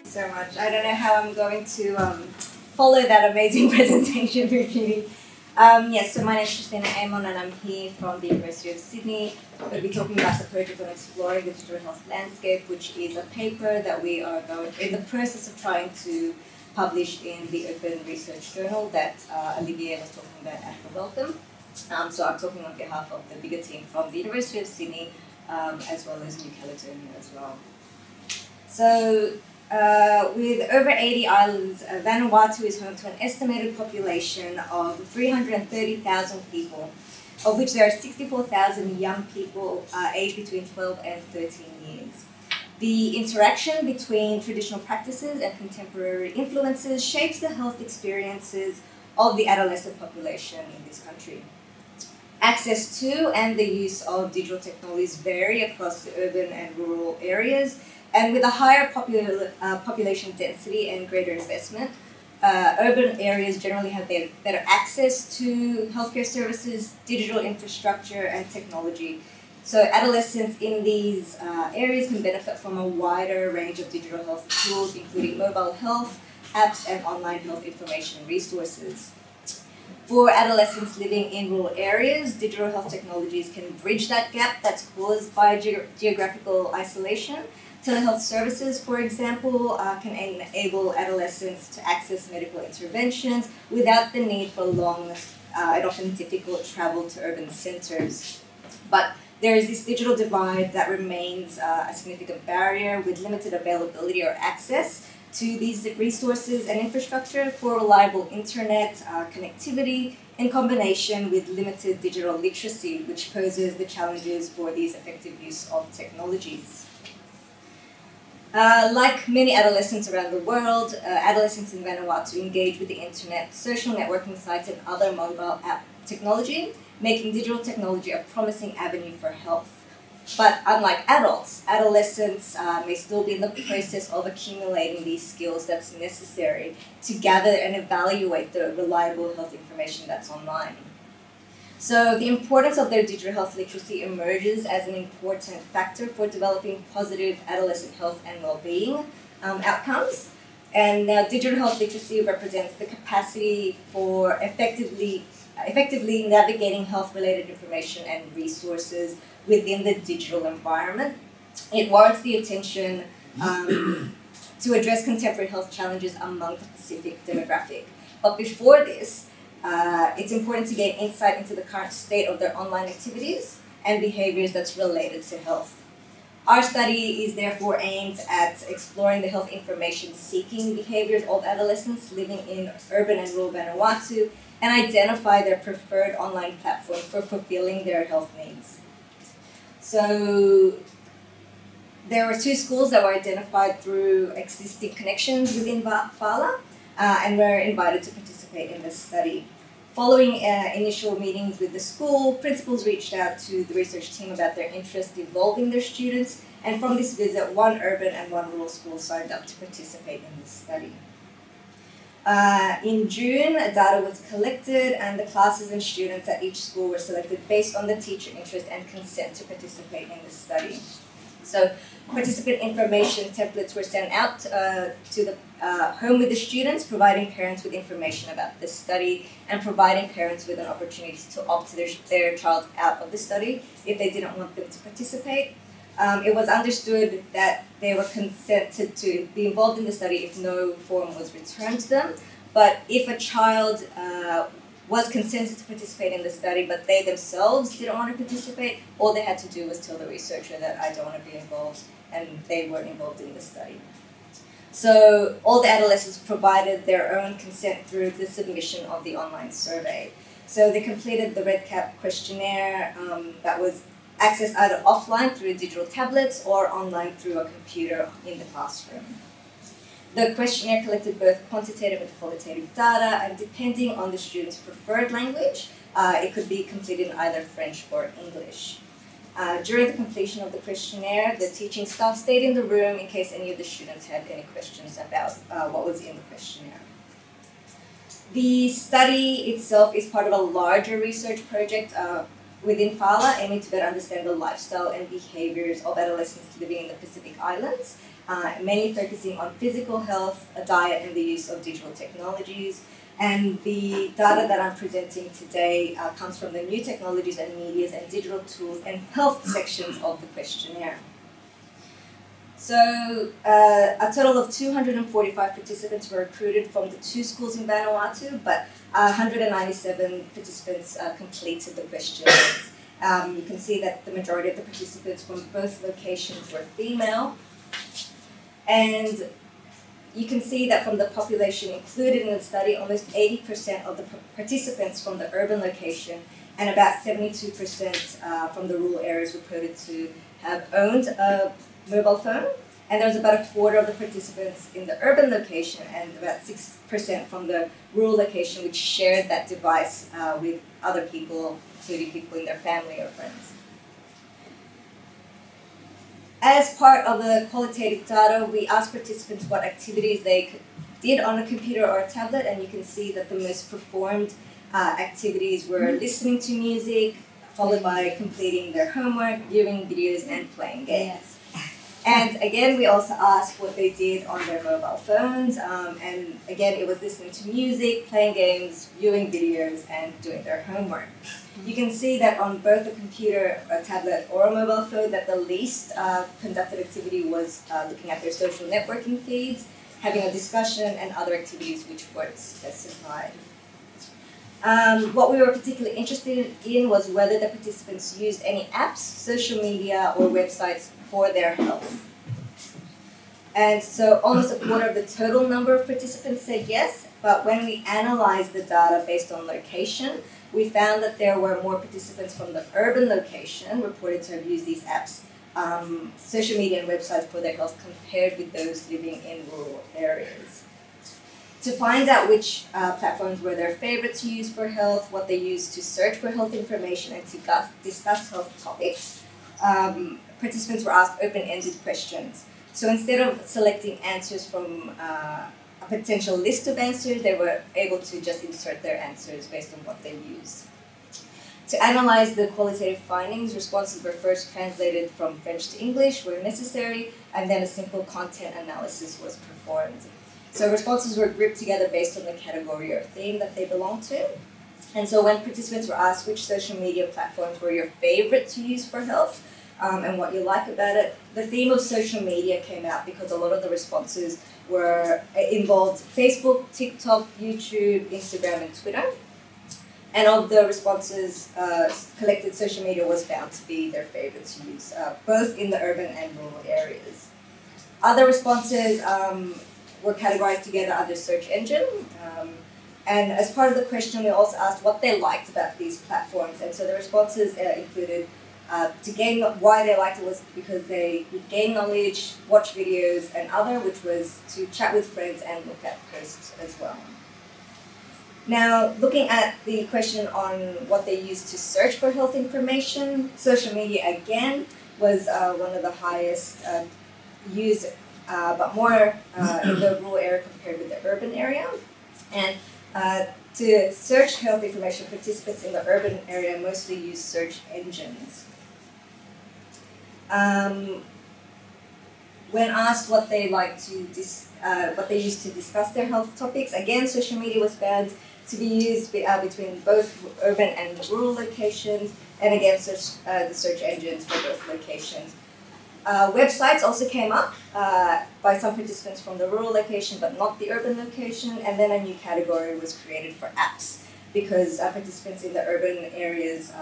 So much. I don't know how I'm going to follow that amazing presentation, Virginie. Yes, so my name is Christina Amon and I'm here from the University of Sydney. We'll be talking about the project on exploring the digital health landscape, which is a paper that we are going in the process of trying to publish in the Open Research Journal that Olivier was talking about at the welcome. So I'm talking on behalf of the bigger team from the University of Sydney, as well as New-Caledonia as well. So with over 80 islands, Vanuatu is home to an estimated population of 330,000 people, of which there are 64,000 young people aged between 12 and 13 years. The interaction between traditional practices and contemporary influences shapes the health experiences of the adolescent population in this country. Access to and the use of digital technologies vary across the urban and rural areas, and with a higher population density and greater investment, urban areas generally have better access to healthcare services, digital infrastructure, and technology. So adolescents in these areas can benefit from a wider range of digital health tools, including mobile health apps and online health information resources. For adolescents living in rural areas, digital health technologies can bridge that gap that's caused by geographical isolation. Telehealth services, for example, can enable adolescents to access medical interventions without the need for long and often difficult travel to urban centers. But there is this digital divide that remains a significant barrier with limited availability or access to these resources and infrastructure for reliable internet connectivity in combination with limited digital literacy, which poses the challenges for these effective use of technologies. Like many adolescents around the world, adolescents in Vanuatu engage with the internet, social networking sites, and other mobile app technology, making digital technology a promising avenue for health. But unlike adults, adolescents may still be in the process of accumulating these skills that's necessary to gather and evaluate the reliable health information that's online. So the importance of their digital health literacy emerges as an important factor for developing positive adolescent health and well-being outcomes. And now digital health literacy represents the capacity for effectively navigating health-related information and resources within the digital environment. It warrants the attention to address contemporary health challenges among the Pacific demographic. But before this, it's important to gain insight into the current state of their online activities and behaviors that's related to health. Our study is therefore aimed at exploring the health information seeking behaviors of adolescents living in urban and rural Vanuatu and identify their preferred online platform for fulfilling their health needs. So there were 2 schools that were identified through existing connections within Falah, and were invited to participate in this study. Following initial meetings with the school, principals reached out to the research team about their interest involving their students, and from this visit, 1 urban and 1 rural school signed up to participate in this study. In June, data was collected and the classes and students at each school were selected based on the teacher interest and consent to participate in this study. So participant information templates were sent out to the home with the students, providing parents with information about this study and providing parents with an opportunity to opt their child out of the study if they didn't want them to participate. It was understood that they were consented to be involved in the study if no form was returned to them. But if a child was consented to participate in the study, but they themselves didn't want to participate, all they had to do was tell the researcher that I don't want to be involved, and they weren't involved in the study. So all the adolescents provided their own consent through the submission of the online survey. So they completed the red cap questionnaire that was accessed either offline through digital tablets or online through a computer in the classroom. The questionnaire collected both quantitative and qualitative data, and depending on the student's preferred language, it could be completed in either French or English. During the completion of the questionnaire, the teaching staff stayed in the room in case any of the students had any questions about what was in the questionnaire. The study itself is part of a larger research project within Falah, aiming to better understand the lifestyle and behaviors of adolescents living in the Pacific Islands. mainly focusing on physical health, diet, and the use of digital technologies. And the data that I'm presenting today comes from the new technologies and medias and digital tools and health sections of the questionnaire. So a total of 245 participants were recruited from the 2 schools in Vanuatu, but 197 participants completed the questionnaires. You can see that the majority of the participants from both locations were female. And you can see that from the population included in the study, almost 80% of the participants from the urban location and about 72% from the rural areas reported to have owned a mobile phone. And there was about a quarter of the participants in the urban location and about 6% from the rural location which shared that device with other people, including people in their family or friends. As part of the qualitative data, we asked participants what activities they did on a computer or a tablet, and you can see that the most performed activities were listening to music, followed by completing their homework, viewing videos, and playing games. Yes. And again, we also asked what they did on their mobile phones, and again, it was listening to music, playing games, viewing videos, and doing their homework. You can see that on both a computer, a tablet, or a mobile phone that the least conducted activity was looking at their social networking feeds, having a discussion, and other activities which weren't specified. What we were particularly interested in was whether the participants used any apps, social media, or websites for their health. And so almost a quarter of the total number of participants said yes, but when we analyzed the data based on location, we found that there were more participants from the urban location reported to have used these apps, social media and websites for their health compared with those living in rural areas. To find out which platforms were their favorite to use for health, what they used to search for health information and to discuss health topics, participants were asked open-ended questions. So instead of selecting answers from a potential list of answers, they were able to just insert their answers based on what they used. To analyze the qualitative findings, responses were first translated from French to English where necessary, and then a simple content analysis was performed. So responses were grouped together based on the category or theme that they belonged to. And so when participants were asked which social media platforms were your favorite to use for health, and what you like about it, the theme of social media came out because a lot of the responses involved Facebook, TikTok, YouTube, Instagram, and Twitter. And of the responses collected, social media was found to be their favorite to use, both in the urban and rural areas. Other responses were categorized together under search engine. And as part of the question, we also asked what they liked about these platforms. And so the responses included why they liked it was because they could gain knowledge, watch videos, and other, which was to chat with friends and look at posts as well. Now, looking at the question on what they used to search for health information, social media again was one of the highest used, but more in the rural area compared with the urban area. And to search health information, participants in the urban area mostly use search engines. When asked what they what they used to discuss their health topics, again, social media was found to be used between both urban and rural locations, and again, the search engines for both locations. Websites also came up by some participants from the rural location, but not the urban location, and then a new category was created for apps because participants in the urban areas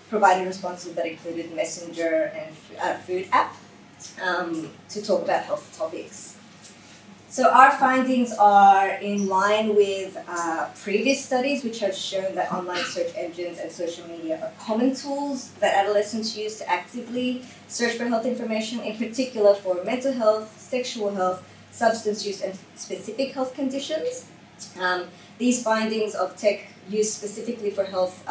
provided responses that included Messenger and food app to talk about health topics. So our findings are in line with previous studies which have shown that online search engines and social media are common tools that adolescents use to actively search for health information, in particular for mental health, sexual health, substance use, and specific health conditions. These findings of tech used specifically for health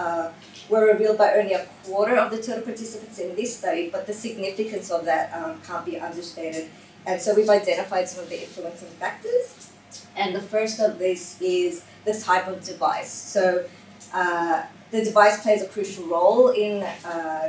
were revealed by only a quarter of the total participants in this study, but the significance of that can't be understated. And so we've identified some of the influencing factors. And the first of this is the type of device. So the device plays a crucial role in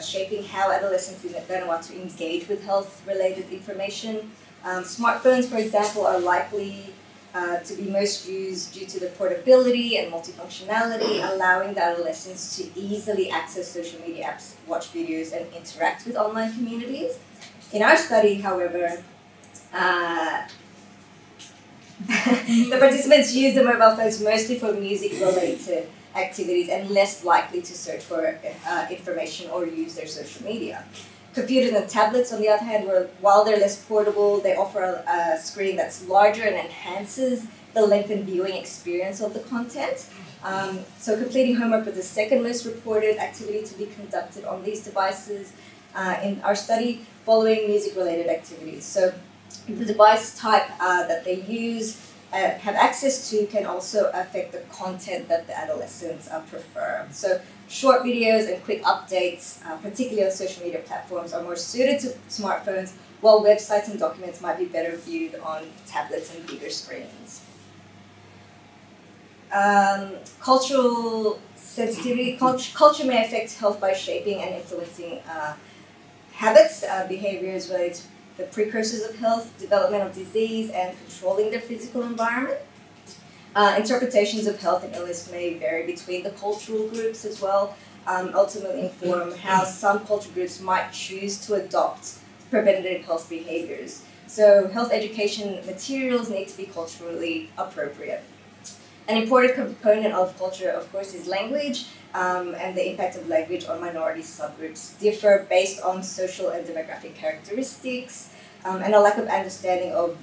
shaping how adolescents in Vanuatu engage with health-related information. Smartphones, for example, are likely to be most used due to the portability and multifunctionality, allowing the adolescents to easily access social media apps, watch videos, and interact with online communities. In our study, however, the participants used the mobile phones mostly for music-related activities and less likely to search for information or use their social media. Computers and tablets, on the other hand, while they're less portable, they offer a screen that's larger and enhances the lengthened viewing experience of the content. So completing homework was the second most reported activity to be conducted on these devices in our study, following music-related activities. So the device type that they use, have access to, can also affect the content that the adolescents prefer. So short videos and quick updates, particularly on social media platforms, are more suited to smartphones, while websites and documents might be better viewed on tablets and bigger screens. Cultural sensitivity. Culture may affect health by shaping and influencing habits, behaviors related to the precursors of health, development of disease, and controlling their physical environment. Interpretations of health and illness may vary between the cultural groups as well, ultimately inform how some cultural groups might choose to adopt preventative health behaviors. So health education materials need to be culturally appropriate. An important component of culture, of course, is language, and the impact of language on minority subgroups differ based on social and demographic characteristics, and a lack of understanding of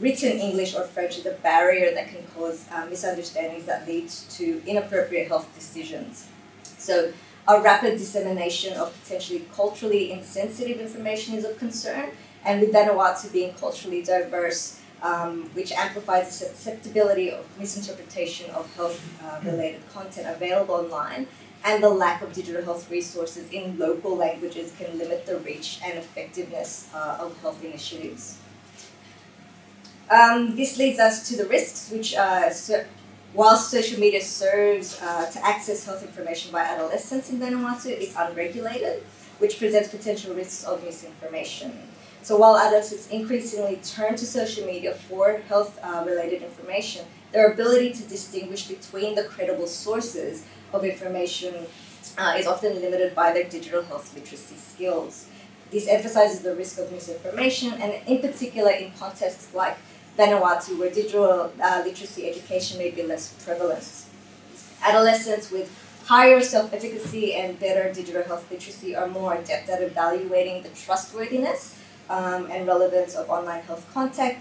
written English or French is a barrier that can cause misunderstandings that lead to inappropriate health decisions. So a rapid dissemination of potentially culturally insensitive information is of concern, and with Vanuatu being culturally diverse, which amplifies the susceptibility of misinterpretation of health-related content available online, and the lack of digital health resources in local languages can limit the reach and effectiveness of health initiatives. This leads us to the risks, which, whilst social media serves to access health information by adolescents in Vanuatu, it's unregulated, which presents potential risks of misinformation. So while adolescents increasingly turn to social media for health-related information, their ability to distinguish between the credible sources of information is often limited by their digital health literacy skills. This emphasizes the risk of misinformation, and in particular in contexts like Vanuatu, where digital literacy education may be less prevalent. Adolescents with higher self-efficacy and better digital health literacy are more adept at evaluating the trustworthiness and relevance of online health content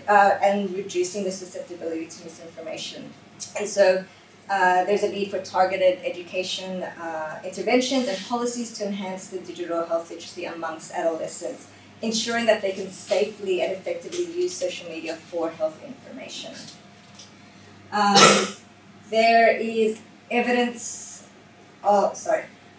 and reducing the susceptibility to misinformation. And so there's a need for targeted education interventions and policies to enhance the digital health literacy amongst adolescents, ensuring that they can safely and effectively use social media for health information. There is evidence of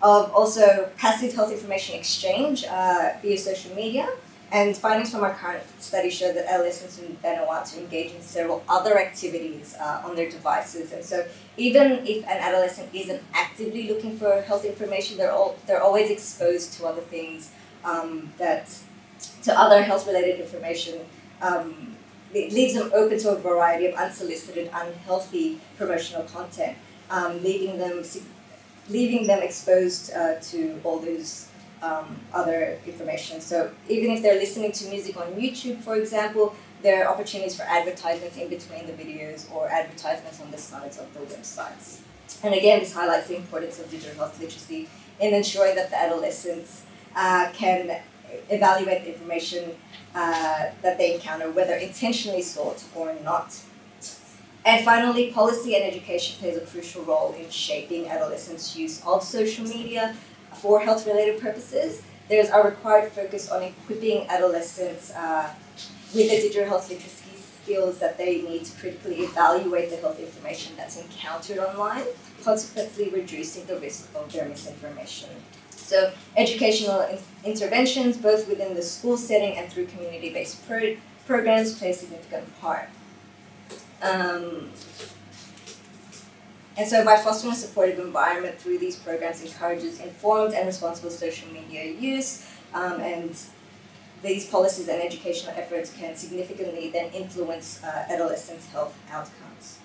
also passive health information exchange via social media, and findings from our current study show that adolescents in Vanuatu engage in several other activities on their devices. And so even if an adolescent isn't actively looking for health information, they're always exposed to other things, to other health-related information. It leaves them open to a variety of unsolicited, unhealthy promotional content, leaving them exposed to all those other information. So even if they're listening to music on YouTube, for example, there are opportunities for advertisements in between the videos or advertisements on the sides of the websites. And again, this highlights the importance of digital health literacy in ensuring that the adolescents can evaluate the information that they encounter, whether intentionally sought or not. And finally, policy and education plays a crucial role in shaping adolescents' use of social media for health-related purposes. There's a required focus on equipping adolescents with the digital health literacy skills that they need to critically evaluate the health information that's encountered online, consequently reducing the risk of their misinformation. So educational interventions, both within the school setting and through community-based programs, play a significant part. And so by fostering a supportive environment through these programs encourages informed and responsible social media use, and these policies and educational efforts can significantly then influence adolescents' health outcomes.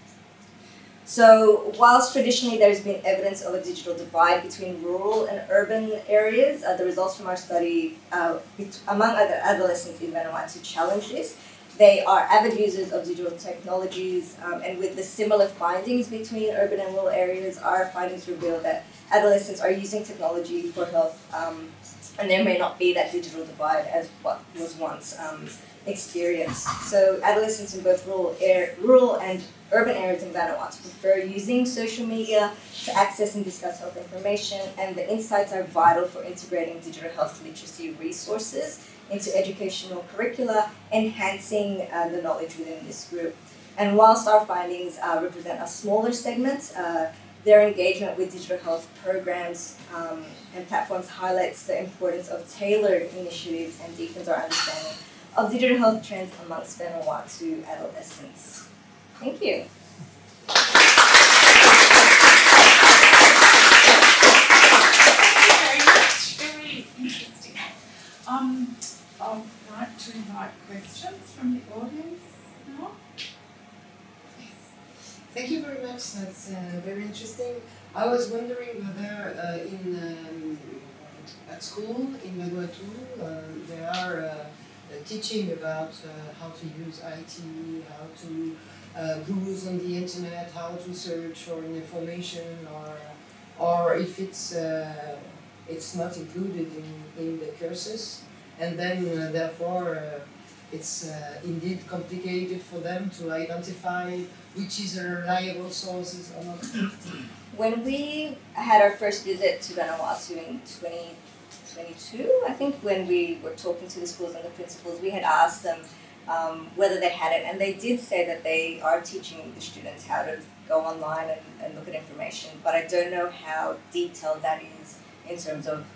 So whilst traditionally there's been evidence of a digital divide between rural and urban areas, the results from our study among other adolescents in Vanuatu challenge this. They are avid users of digital technologies, and with the similar findings between urban and rural areas, our findings reveal that adolescents are using technology for health, and there may not be that digital divide as what was once experienced. So adolescents in both rural and urban areas in Vanuatu prefer using social media to access and discuss health information, and the insights are vital for integrating digital health literacy resources into educational curricula, enhancing the knowledge within this group. And whilst our findings represent a smaller segment, their engagement with digital health programs and platforms highlights the importance of tailored initiatives and deepens our understanding of digital health trends amongst Vanuatu adolescents. Thank you. Very much, very interesting. I'd like to invite questions from the audience now. Yes. Thank you very much. That's very interesting. I was wondering whether at school in Vanuatu they are teaching about how to use IT, how to browse on the internet, how to search for information, or if it's not included in the courses, and then therefore it's indeed complicated for them to identify which is a reliable sources or not. When we had our first visit to Vanuatu in 2022, I think, when we were talking to the schools and the principals, we had asked them whether they had it, and they did say that they are teaching the students how to go online and look at information, but I don't know how detailed that is in terms of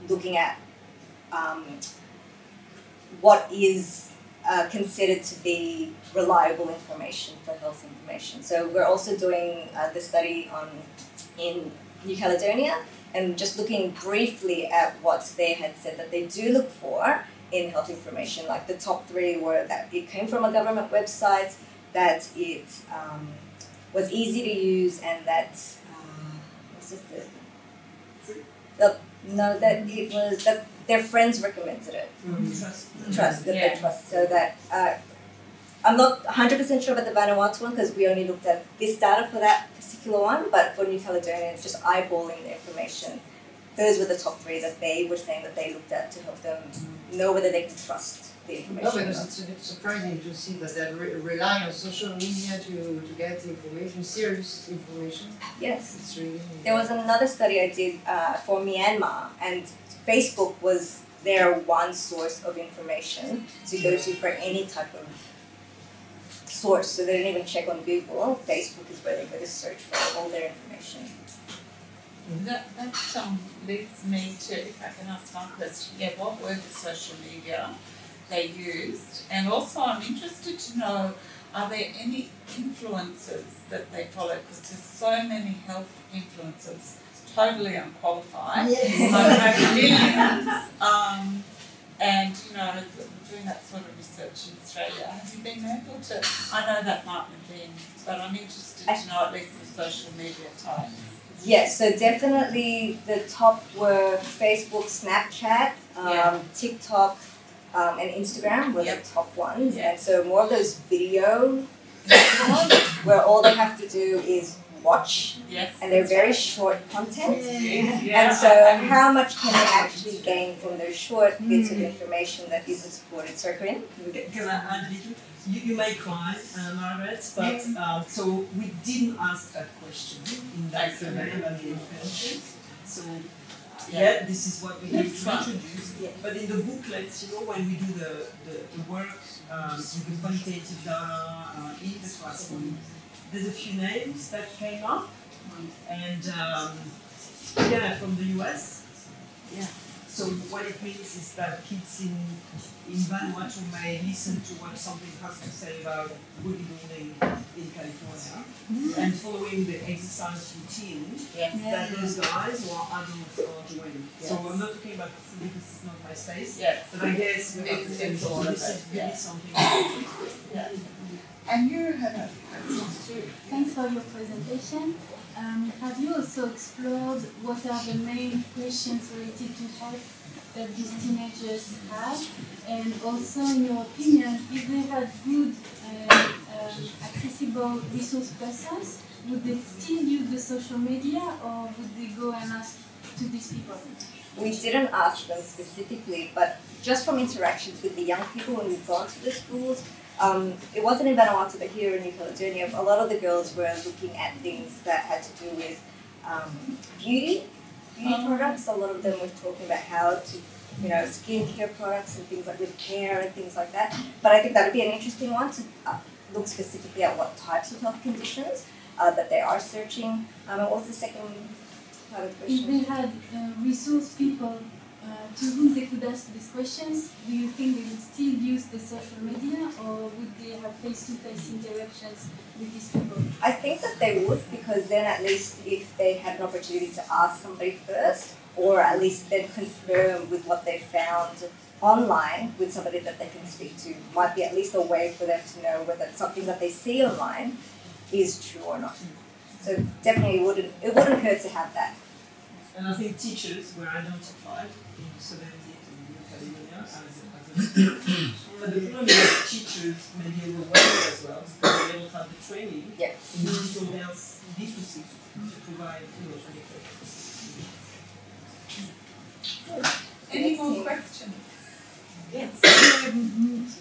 looking at what is considered to be reliable information for health information. So we're also doing the study in New Caledonia, and just looking briefly at what they had said that they do look for in health information. Like the top three were that it came from a government website, that it was easy to use, and that that it was that their friends recommended it. Trust that they trust. So that I'm not 100% sure about the Vanuatu one because we only looked at this data for that particular one, but for New Caledonia, it's just eyeballing the information. Those were the top three that they were saying that they looked at to help them know whether they can trust the information. No, because it's a bit surprising to see that they rely on social media to get information, serious information. Yes. It's really, there was another study I did for Myanmar, and Facebook was their one source of information to go to for any type of source. So they didn't even check on Google. Facebook is where they go to search for all their information. That leads me to, if I can ask one question, what were the social media they used? And also I'm interested to know, are there any influencers that they follow? Because there's so many health influencers, totally unqualified, over millions, and doing that sort of research in Australia. Have you been able to, I know that might have been, but I'm interested to know at least the social media types. Yes, so definitely the top were Facebook, Snapchat, TikTok, and Instagram were the top ones. And so more of those video where all they have to do is watch, and they're very short content. And so how much can they actually gain from those short bits of information that isn't supported? So Corinne? Can I add a little? You may cry, Margaret, but so we didn't ask that question in that survey about the influences. So this is what we need to introduce. But in the booklets, when we do the work with the quantitative data in the classroom, there's a few names that came up, and from the US. So what it means is that kids in Vanuatu may listen to what something has to say about bodybuilding in California and following the exercise routine that those guys who are adults are doing. So I'm not talking about food because it's not my space, but I guess we have to say so this is really something. And you have a response too. Thanks for your presentation. Have you also explored what are the main questions related to health that these teenagers have? And also, in your opinion, if they had good, accessible resource persons, would they still use the social media or would they go and ask to these people? We didn't ask them specifically, but just from interactions with the young people when we've gone to the schools, it wasn't in Vanuatu, but here in Nouvelle-Calédonie, a lot of the girls were looking at things that had to do with beauty products. A lot of them were talking about how to, skincare products and things like with hair and things like that. But I think that would be an interesting one to look specifically at what types of health conditions that they are searching. What was the second part of the question? If they had resource people to whom they could ask these questions, do you think they would still use the social media or would they have face-to-face interactions with these people? I think that they would, because then at least if they had an opportunity to ask somebody first, or at least then confirm with what they found online with somebody that they can speak to, might be at least a way for them to know whether something that they see online is true or not. So definitely it wouldn't hurt to have that. And I think teachers were identified in the 70s in Nouvelle-Calédonie as but the problem is that teachers may be overwhelmed as well because they don't have the training in digital health literacy to provide Any more questions? Yes.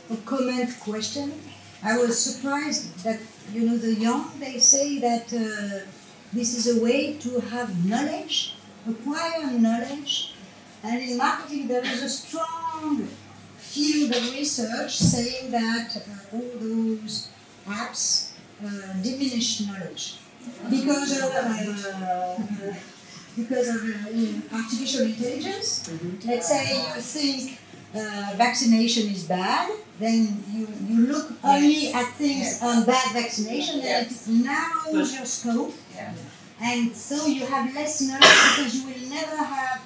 A comment question. I was surprised that, the young, they say that this is a way to have knowledge, acquire knowledge, and in marketing there is a strong field of research saying that all those apps diminish knowledge because of artificial intelligence. Let's say you think vaccination is bad, then you look only at things on bad vaccination, and it narrows your scope. And so you have less knowledge because you will never have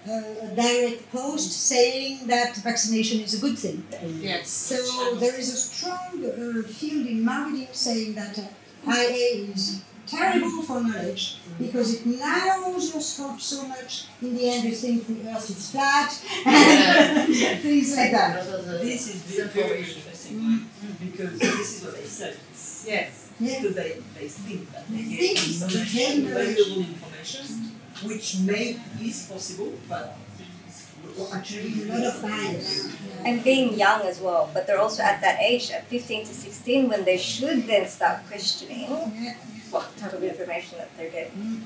a direct post saying that vaccination is a good thing. So there is a strong field in marketing saying that IA is terrible for knowledge because it narrows your scope so much. In the end, you think the earth is flat and things like that. This is very interesting because this is what they said. Because they think that they get valuable information, which is possible, but actually a lot of bias. And being young as well, but they're also at that age, at 15 to 16, when they should then start questioning what type of information that they're getting.